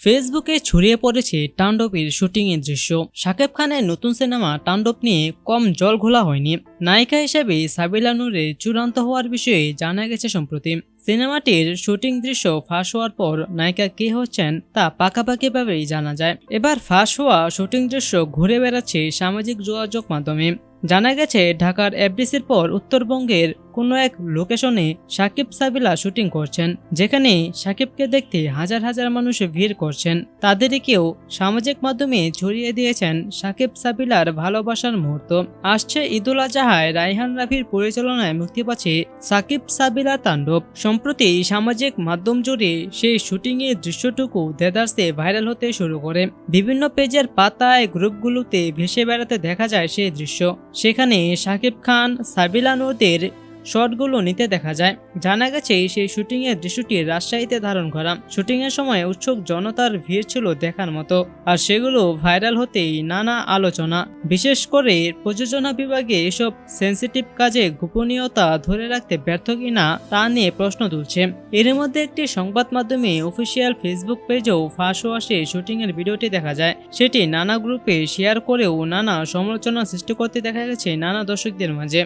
ফেসবুকে ছড়িয়ে পড়েছে তাণ্ডবের শুটিংয়ের দৃশ্য। শাকিব খানের নতুন সিনেমা তাণ্ডব নিয়ে কম জল ঘোলা হয়নি। নায়িকা হিসেবে সাবিলা নূরের চূড়ান্ত হওয়ার বিষয়ে জানা গেছে সম্প্রতি। সিনেমাটির শুটিং দৃশ্য ফাঁস হওয়ার পর নায়িকা কে হচ্ছেন তা পাকাপাকিভাবেই জানা যায়। এবার ফাঁস হওয়া শুটিং দৃশ্য ঘুরে বেড়াচ্ছে সামাজিক যোগাযোগ মাধ্যমে। জানা গেছে ঢাকার এফডিসির পর উত্তরবঙ্গের কোনো এক লোকেশনে সাকিব সাবিলা শুটিং করছেন, যেখানে সাকিবকে দেখতে হাজার হাজার মানুষ ভিড় করছেন। তাদেরই কেউ সামাজিক মাধ্যমে ছড়িয়ে দিয়েছেন সাকিব সাবিলার ভালোবাসার মুহূর্ত। আসছে ঈদুল আজহায় রায়হান রাফির পরিচালনায় মুক্তি পাচ্ছে সাকিব সাবিলার তাণ্ডব। সম্প্রতি সামাজিক মাধ্যম জুড়ে সেই শুটিংয়ের দৃশ্যটুকু দেদারসে ভাইরাল হতে শুরু করে। বিভিন্ন পেজের পাতায় গ্রুপগুলোতে ভেসে বেড়াতে দেখা যায় সেই দৃশ্য। সেখানে সাকিব খান সাবিলা নূরদের শটগুলো নিতে দেখা যায়। জানা গেছে সেই শুটিংয়ের দৃশ্যটি রাজশাহীতে ধারণ করা। শুটিংয়ের সময় উৎসুক জনতার ভিড় ছিল দেখার মতো, আর সেগুলো ভাইরাল হতেই নানা আলোচনা। বিশেষ করে প্রযোজনা বিভাগে এসব সেন্সিটিভ কাজে গোপনীয়তা ধরে রাখতে ব্যর্থ কিনা তা নিয়ে প্রশ্ন তুলছে। এর মধ্যে একটি সংবাদ মাধ্যমে অফিসিয়াল ফেসবুক পেজেও ফাঁস হওয়া সেই শুটিংয়ের ভিডিওটি দেখা যায়। সেটি নানা গ্রুপে শেয়ার করেও নানা সমালোচনা সৃষ্টি করতে দেখা গেছে নানা দর্শকদের মাঝে।